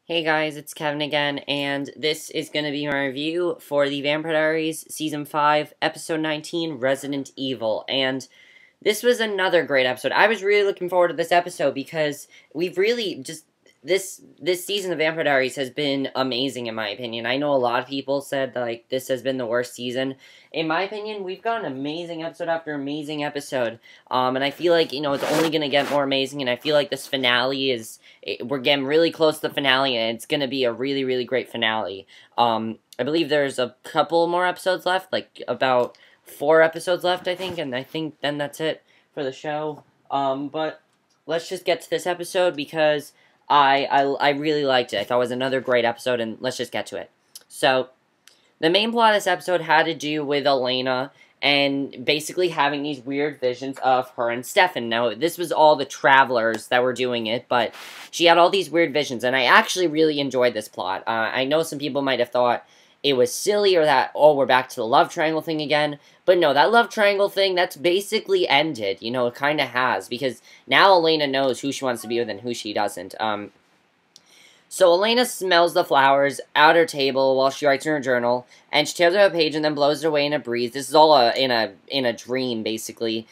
Hey guys, it's Kevin again, and this is going to be my review for the Vampire Diaries Season 5, Episode 19, Resident Evil, and this was another great episode. I was really looking forward to this episode because we've really just... This season of Vampire Diaries has been amazing, in my opinion. I know a lot of people said, like, this has been the worst season. In my opinion, we've got an amazing episode after amazing episode, and I feel like, it's only going to get more amazing, and I feel like this finale is... We're getting really close to the finale, and it's going to be a really, really great finale. I believe there's a couple more episodes left, like, about 4 episodes left, I think, and I think then that's it for the show. But let's just get to this episode, because I really liked it. I thought it was another great episode, and let's just get to it. So, the main plot of this episode had to do with Elena and basically having these weird visions of her and Stefan. Now, this was all the travelers that were doing it, but she had all these weird visions, and I actually really enjoyed this plot. I know some people might have thought it was silly, or that, oh, we're back to the love triangle thing again, but no, that love triangle thing, that's basically ended. It kind of has, because now Elena knows who she wants to be with and who she doesn't. So Elena smells the flowers at her table while she writes in her journal, and she tears out a page and then blows it away in a breeze. This is all in a dream, basically.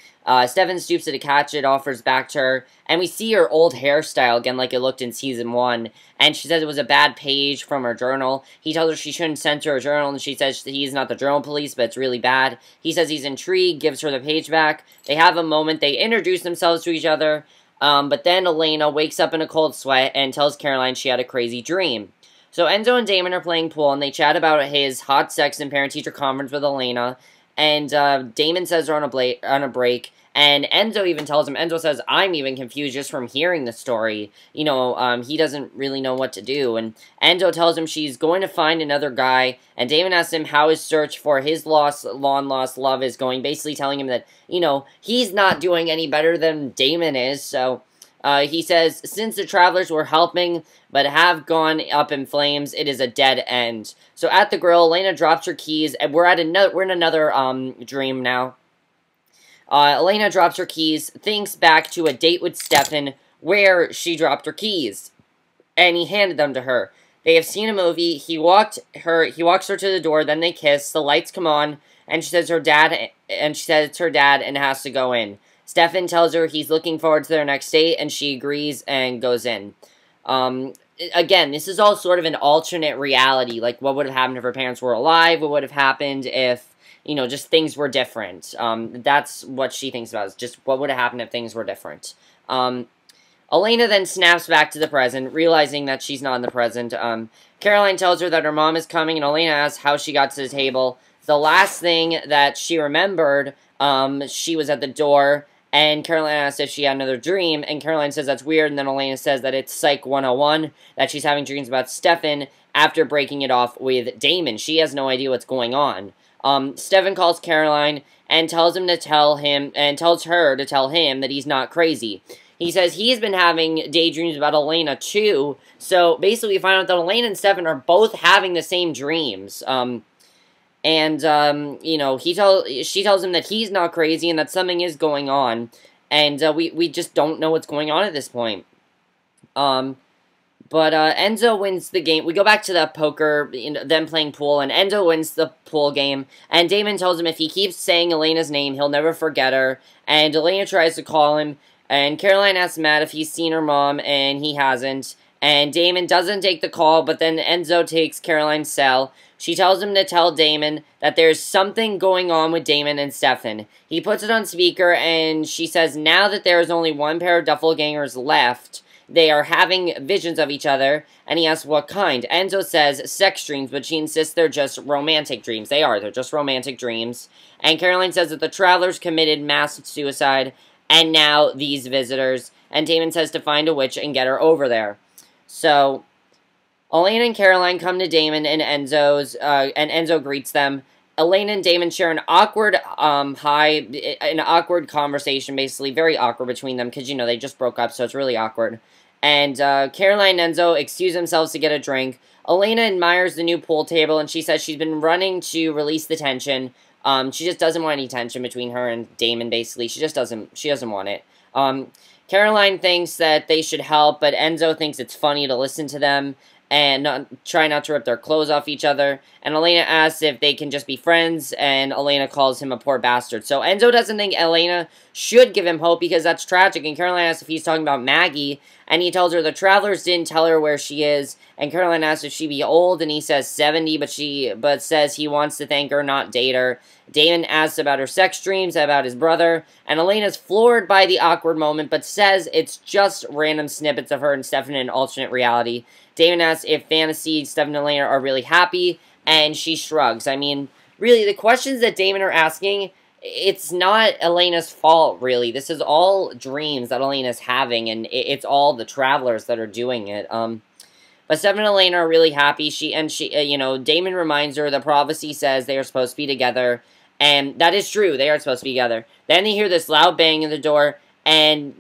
Stefan stoops to catch it, offers back to her, and we see her old hairstyle again like it looked in Season 1, and she says it was a bad page from her journal. He tells her she shouldn't censor her journal, and she says he's not the journal police, but it's really bad. He says he's intrigued, gives her the page back. They have a moment, they introduce themselves to each other, but then Elena wakes up in a cold sweat and tells Caroline she had a crazy dream. So Enzo and Damon are playing pool, and they chat about his hot sex and parent-teacher conference with Elena, and Damon says they're on a break, and Enzo even tells him, Enzo says, I'm even confused just from hearing the story. He doesn't really know what to do, and Enzo tells him she's going to find another guy, and Damon asks him how his search for his long-lost love is going, basically telling him that, he's not doing any better than Damon is, so... he says, since the travelers were helping, but have gone up in flames, it is a dead end. So at the grill, Elena drops her keys, and we're in another, dream now. Elena drops her keys, thinks back to a date with Stefan, where she dropped her keys. And he handed them to her. They have seen a movie, he walks her to the door, then they kiss, the lights come on, and she says it's her dad, and has to go in. Stefan tells her he's looking forward to their next date, and she agrees and goes in. Again, this is all sort of an alternate reality, like what would have happened if her parents were alive, what would have happened if, just things were different. That's what she thinks about, is just what would have happened if things were different. Elena then snaps back to the present, realizing that she's not in the present. Caroline tells her that her mom is coming, and Elena asks how she got to the table. The last thing that she remembered, she was at the door, and Caroline asks if she had another dream, and Caroline says that's weird, and then Elena says that it's Psych 101, that she's having dreams about Stefan after breaking it off with Damon. She has no idea what's going on. Stefan calls Caroline and tells her to tell him that he's not crazy. He says he's been having daydreams about Elena too, so basically we find out that Elena and Stefan are both having the same dreams. And, she tells him that he's not crazy and that something is going on. And, we just don't know what's going on at this point. But Enzo wins the game. We go back to the poker, them playing pool, and Enzo wins the pool game. And Damon tells him if he keeps saying Elena's name, he'll never forget her. And Elena tries to call him. And Caroline asks Matt if he's seen her mom, and he hasn't. And Damon doesn't take the call, but then Enzo takes Caroline's cell. She tells him to tell Damon that there's something going on with Damon and Stefan. He puts it on speaker, and she says now that there is only one pair of doppelgangers left, they are having visions of each other, and he asks what kind. Enzo says sex dreams, but she insists they're just romantic dreams. They're just romantic dreams. And Caroline says that the travelers committed mass suicide, and now these visitors. And Damon says to find a witch and get her over there. So, Elena and Caroline come to Damon and Enzo's, and Enzo greets them. Elena and Damon share an awkward, an awkward conversation, basically, very awkward between them, because, they just broke up, so it's really awkward. And, Caroline and Enzo excuse themselves to get a drink. Elena admires the new pool table, and she says she's been running to release the tension. She just doesn't want any tension between her and Damon, basically. She doesn't want it. Caroline thinks that they should help, but Enzo thinks it's funny to listen to them. and try not to rip their clothes off each other. And Elena asks if they can just be friends, and Elena calls him a poor bastard. So Enzo doesn't think Elena should give him hope because that's tragic, and Caroline asks if he's talking about Maggie, and he tells her the travelers didn't tell her where she is, and Caroline asks if she be old, and he says 70, but says he wants to thank her, not date her. Damon asks about her sex dreams, about his brother, and Elena's floored by the awkward moment, but says it's just random snippets of her and Stefan in an alternate reality. Damon asks if fantasy Stefan and Elena are really happy, and she shrugs. I mean, really, the questions that Damon are asking, it's not Elena's fault, really. This is all dreams that Elena's having, and it's all the travelers that are doing it. But Stefan and Elena are really happy. Damon reminds her the prophecy says they are supposed to be together, and that is true. They are supposed to be together. Then they hear this loud bang in the door, and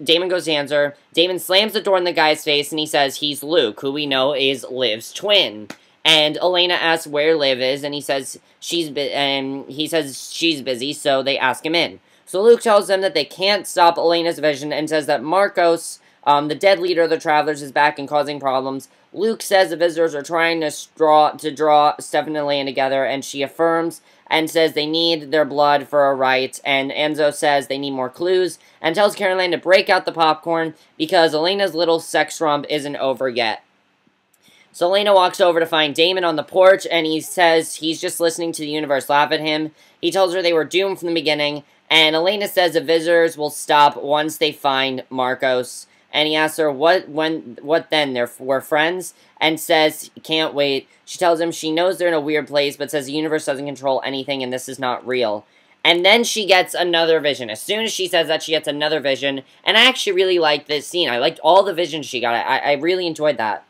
Damon goes to answer. Damon slams the door in the guy's face, and he says he's Luke, who we know is Liv's twin. And Elena asks where Liv is, and he says she's busy, so they ask him in. So Luke tells them that they can't stop Elena's vision, and says that Marcos, the dead leader of the Travelers, is back and causing problems. Luke says the visitors are trying to draw Stefan and Elena together, and she affirms and says they need their blood for a rite, and Enzo says they need more clues, and tells Caroline to break out the popcorn because Elena's little sex romp isn't over yet. So Elena walks over to find Damon on the porch, and he says he's just listening to the universe laugh at him. He tells her they were doomed from the beginning, and Elena says the visitors will stop once they find Marcos. And he asks her, what then? We're friends? And says, can't wait. She tells him she knows they're in a weird place, but says the universe doesn't control anything and this is not real. And then she gets another vision. As soon as she says that, she gets another vision. And I actually really liked this scene. I liked all the visions she got. I really enjoyed that.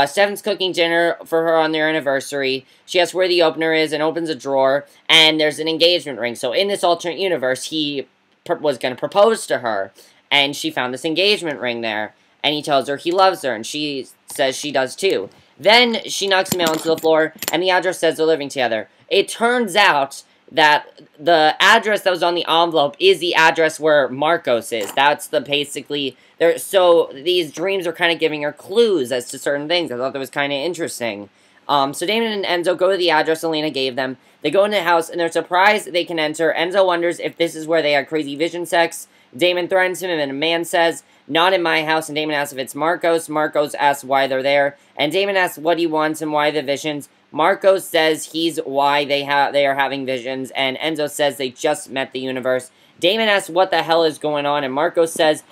Stefan's cooking dinner for her on their anniversary. She asks where the opener is and opens a drawer. And there's an engagement ring. So in this alternate universe, he was going to propose to her. And she found this engagement ring there. And he tells her he loves her. And she says she does too. Then she knocks the mail onto the floor. And the address says they're living together. It turns out that the address that was on the envelope is the address where Marcos is. That's basically... So these dreams are kind of giving her clues as to certain things. I thought that was kind of interesting. So Damon and Enzo go to the address Elena gave them. They go into the house, and they're surprised they can enter. Enzo wonders if this is where they had crazy vision sex. Damon threatens him, and a man says, not in my house, and Damon asks if it's Marcos. Marcos asks why they're there, and Damon asks what he wants and why the visions. Marcos says he's why they are having visions, and Enzo says they just met the universe. Damon asks what the hell is going on, and Marcos says,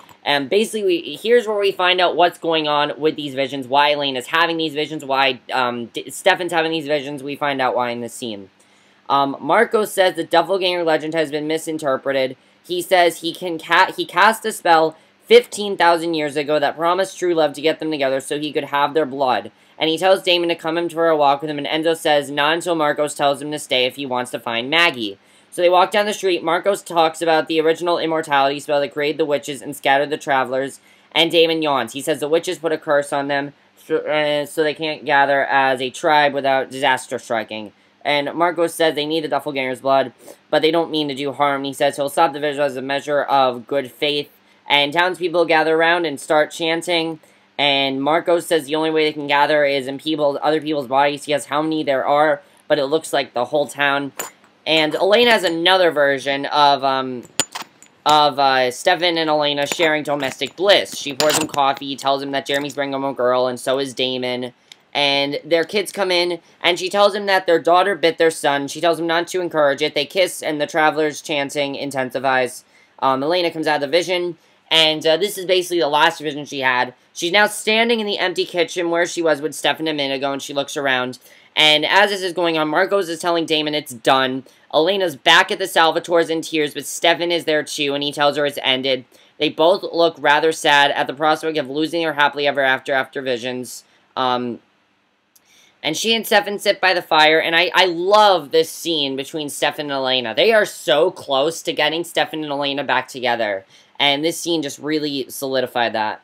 basically, here's where we find out what's going on with these visions, why Elena's having these visions, why Stefan's having these visions. We find out why in this scene. Marcos says the doppelganger legend has been misinterpreted. He says he cast a spell 15,000 years ago that promised true love to get them together so he could have their blood. And he tells Damon to come in for a walk with him, and Enzo says not until Marcos tells him to stay if he wants to find Maggie. So they walk down the street. Marcos talks about the original immortality spell that created the witches and scattered the travelers, and Damon yawns. He says the witches put a curse on them so they can't gather as a tribe without disaster striking. And Marcos says they need the doppelganger's blood, but they don't mean to do harm. He says he'll stop the vigil as a measure of good faith. And townspeople gather around and start chanting. And Marcos says the only way they can gather is in other people's bodies. He has how many there are, but it looks like the whole town. And Elena has another version of Stefan and Elena sharing domestic bliss. She pours him coffee, tells him that Jeremy's bringing home a girl, and so is Damon. And their kids come in, and she tells him that their daughter bit their son. She tells him not to encourage it. They kiss, and the travelers' chanting intensifies. Elena comes out of the vision, and this is basically the last vision she had. She's now standing in the empty kitchen where she was with Stefan a minute ago, and she looks around. And as this is going on, Marcos is telling Damon it's done. Elena's back at the Salvatores in tears, but Stefan is there too, and he tells her it's ended. They both look rather sad at the prospect of losing their happily ever after visions. And she and Stefan sit by the fire, and I love this scene between Stefan and Elena. They are so close to getting Stefan and Elena back together, and this scene just really solidified that.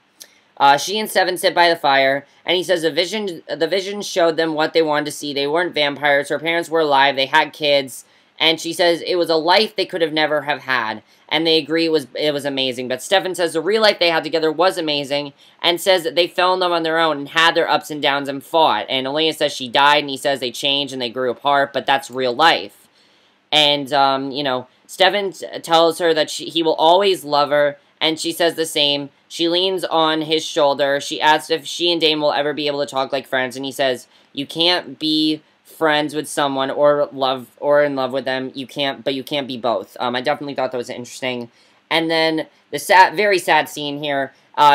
She and Stefan sit by the fire, and he says the vision showed them what they wanted to see. They weren't vampires. Her parents were alive. They had kids, and she says it was a life they could have never have had, and they agree it was amazing. But Stefan says the real life they had together was amazing, and says that they fell in love on their own and had their ups and downs and fought. And Elena says she died, and he says they changed and they grew apart, but that's real life. And, you know, Stefan tells her that he will always love her, and she says the same. She leans on his shoulder. She asks if she and Damon will ever be able to talk like friends, and he says, you can't be friends with someone or in love with them. You can't be both. I definitely thought that was interesting. And then the very sad scene here.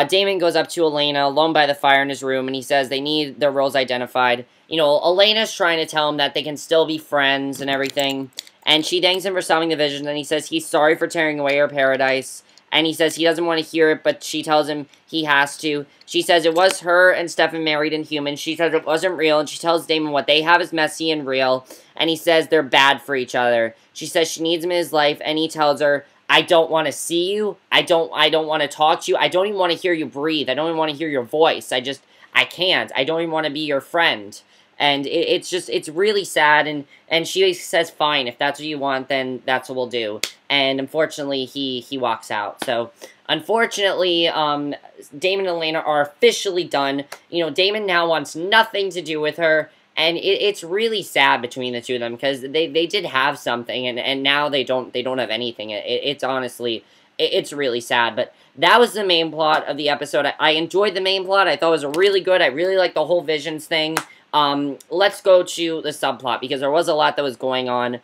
Damon goes up to Elena alone by the fire in his room, and he says they need their roles identified. You know, Elena's trying to tell him that they can still be friends and everything. And she thanks him for solving the vision, and he says he's sorry for tearing away her paradise. And he says he doesn't want to hear it, but she tells him he has to. She says it was her and Stefan married in humans. She says it wasn't real, and she tells Damon what they have is messy and real. And he says they're bad for each other. She says she needs him in his life, and he tells her, I don't want to see you. I don't want to talk to you. I don't even want to hear you breathe. I don't even want to hear your voice. I can't. I don't even want to be your friend. And it's really sad, and she says, fine, if that's what you want, then that's what we'll do. And unfortunately, he walks out. So, unfortunately, Damon and Elena are officially done. You know, Damon now wants nothing to do with her, and it's really sad between the two of them, because they did have something, and now they don't have anything. It's honestly, it's really sad, but that was the main plot of the episode. I enjoyed the main plot. I thought it was really good. I really liked the whole Visions thing. Let's go to the subplot, because there was a lot that was going on,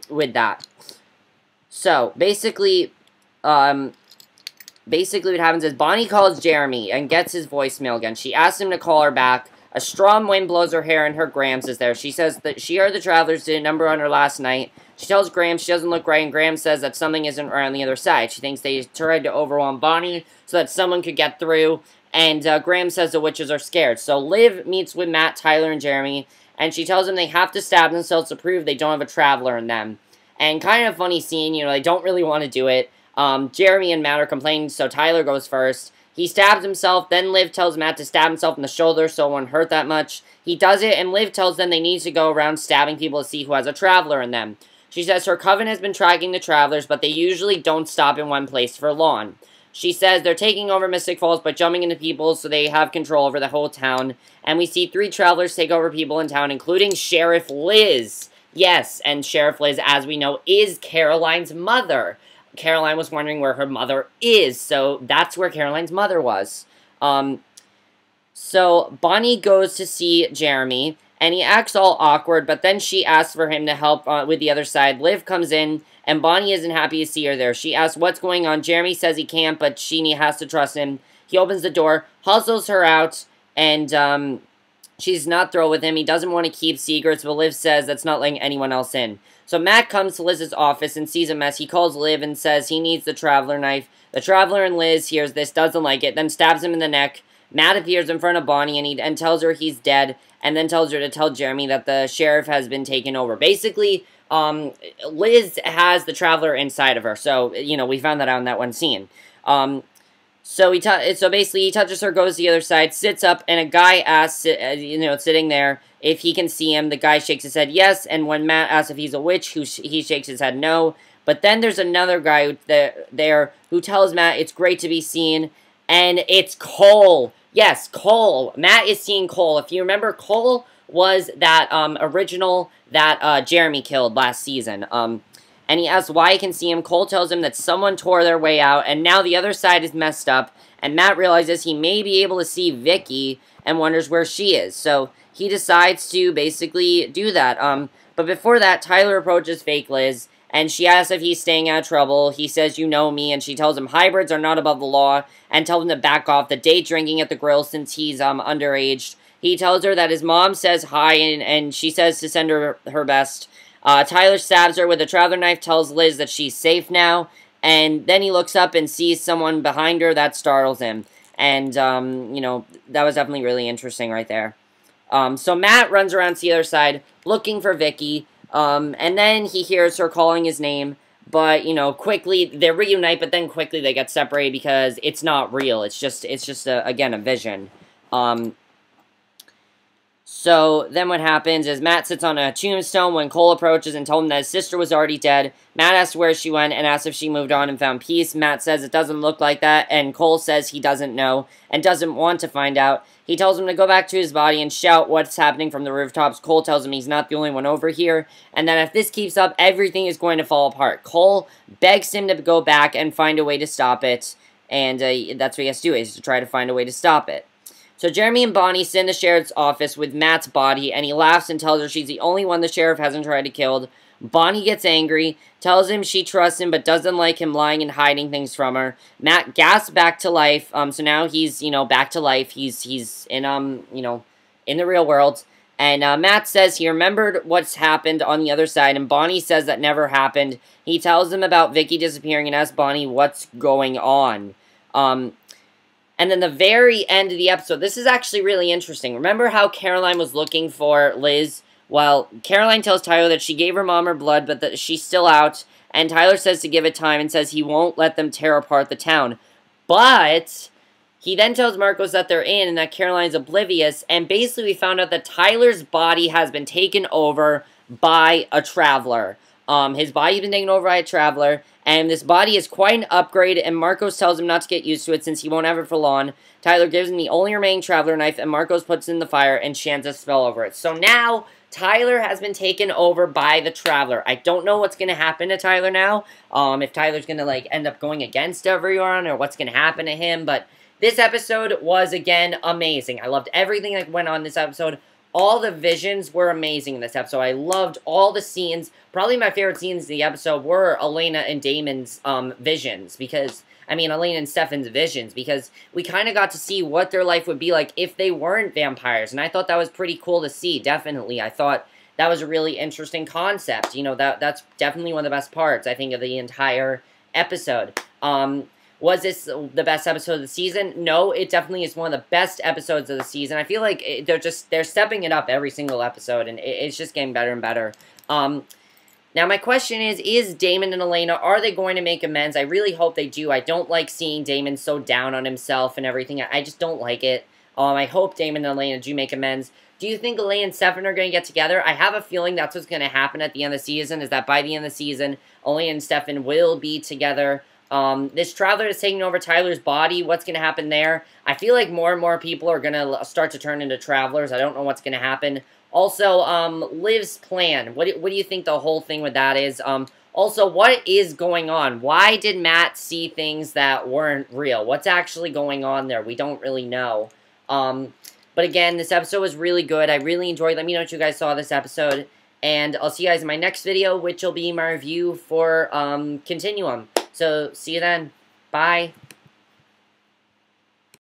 with that. So, basically what happens is Bonnie calls Jeremy and gets his voicemail again. She asks him to call her back. A strong wind blows her hair, and her Grams is there. She says that she heard the Travelers did a number on her last night. She tells Graham she doesn't look right, and Graham says that something isn't right on the other side. She thinks they tried to overwhelm Bonnie so that someone could get through. And Graham says the witches are scared. So Liv meets with Matt, Tyler, and Jeremy, and she tells them they have to stab themselves to prove they don't have a Traveler in them. And kind of funny scene, you know, they don't really want to do it. Jeremy and Matt are complaining, so Tyler goes first. He stabs himself, then Liv tells Matt to stab himself in the shoulder so it won't hurt that much. He does it, and Liv tells them they need to go around stabbing people to see who has a Traveler in them. She says her coven has been tracking the Travelers, but they usually don't stop in one place for long. She says they're taking over Mystic Falls by jumping into people so they have control over the whole town. And we see 3 Travelers take over people in town, including Sheriff Liz. Yes, and Sheriff Liz, as we know, is Caroline's mother. Caroline was wondering where her mother is, so that's where Caroline's mother was. So Bonnie goes to see Jeremy, and he acts all awkward, but then she asks for him to help with the other side. Liv comes in, and Bonnie isn't happy to see her there. She asks what's going on. Jeremy says he can't, but she has to trust him. He opens the door, hustles her out, and she's not thrilled with him. He doesn't want to keep secrets, but Liv says that's not letting anyone else in. So Matt comes to Liz's office and sees a mess. He calls Liv and says he needs the Traveler knife. The Traveler and Liz hears this, doesn't like it, then stabs him in the neck. Matt appears in front of Bonnie and tells her he's dead, and then tells her to tell Jeremy that the sheriff has been taken over. Basically, Liz has the Traveler inside of her, so, you know, we found that out in that one scene. So basically, he touches her, goes to the other side, sits up, and a guy asks, you know, sitting there, if he can see him. The guy shakes his head yes, and when Matt asks if he's a witch, he shakes his head no. But then there's another guy there who tells Matt it's great to be seen, and it's Cole. Yes, Cole. Matt is seeing Cole. If you remember, Cole was that original that Jeremy killed last season. And he asks why he can see him. Cole tells him that someone tore their way out, and now the other side is messed up, and Matt realizes he may be able to see Vicky and wonders where she is. So he decides to basically do that. But before that, Tyler approaches fake Liz, and she asks if he's staying out of trouble. He says, you know me, and she tells him hybrids are not above the law, and tells him to back off the day drinking at the grill since he's underage. He tells her that his mom says hi, and she says to send her her best. Tyler stabs her with a Traveler knife, tells Liz that she's safe now, and then he looks up and sees someone behind her. That startles him. And, you know, that was definitely really interesting right there. So Matt runs around to the other side, looking for Vicky, and then he hears her calling his name, but, you know, quickly, they reunite, but then quickly they get separated because it's not real. It's just again, a vision. So then what happens is Matt sits on a tombstone when Cole approaches and told him that his sister was already dead. Matt asks where she went and asks if she moved on and found peace. Matt says it doesn't look like that, and Cole says he doesn't know and doesn't want to find out. He tells him to go back to his body and shout what's happening from the rooftops. Cole tells him he's not the only one over here, and that if this keeps up, everything is going to fall apart. Cole begs him to go back and find a way to stop it, and that's what he has to do, is to try to find a way to stop it. So Jeremy and Bonnie sit in the sheriff's office with Matt's body, and he laughs and tells her she's the only one the sheriff hasn't tried to kill. Bonnie gets angry, tells him she trusts him, but doesn't like him lying and hiding things from her. Matt gasps back to life, so now he's, back to life. He's in, in the real world. And Matt says he remembered what's happened on the other side, and Bonnie says that never happened. He tells them about Vicky disappearing and asks Bonnie what's going on. And then the very end of the episode, this is actually really interesting. Remember how Caroline was looking for Liz? Well, Caroline tells Tyler that she gave her mom her blood, but that she's still out. And Tyler says to give it time and says he won't let them tear apart the town. But he then tells Marcos that they're in and that Caroline's oblivious. And basically we found out that Tyler's body has been taken over by a traveler. His body's been taken over by a traveler, and this body is quite an upgrade, and Marcos tells him not to get used to it since he won't have it for long. Tyler gives him the only remaining traveler knife, and Marcos puts it in the fire and shines a spell over it. So now, Tyler has been taken over by the traveler. I don't know what's going to happen to Tyler now, if Tyler's going to, end up going against everyone, or what's going to happen to him, but this episode was, again, amazing. I loved everything that went on this episode. All the visions were amazing in this episode. I loved all the scenes. Probably my favorite scenes in the episode were Elena and Damon's visions. Because, Elena and Stefan's visions. Because we kind of got to see what their life would be like if they weren't vampires. And I thought that was pretty cool to see, definitely. I thought that was a really interesting concept. That's definitely one of the best parts, I think, of the entire episode. Was this the best episode of the season? No, it definitely is one of the best episodes of the season. I feel like they're stepping it up every single episode, and it's just getting better and better. Now my question is Damon and Elena, are they going to make amends? I really hope they do. I don't like seeing Damon so down on himself and everything. I just don't like it. I hope Damon and Elena do make amends. Do you think Elena and Stefan are going to get together? I have a feeling that's what's going to happen at the end of the season, is that by the end of the season, Elena and Stefan will be together. This traveler is taking over Tyler's body. What's going to happen there? I feel like more and more people are going to start to turn into travelers. I don't know what's going to happen. Also, Liv's plan. What do you think the whole thing with that is? Also, what is going on? Why did Matt see things that weren't real? What's actually going on there? We don't really know. But again, this episode was really good. I really enjoyed it. Let me know what you guys saw this episode. And I'll see you guys in my next video, which will be my review for Continuum. So, see you then. Bye.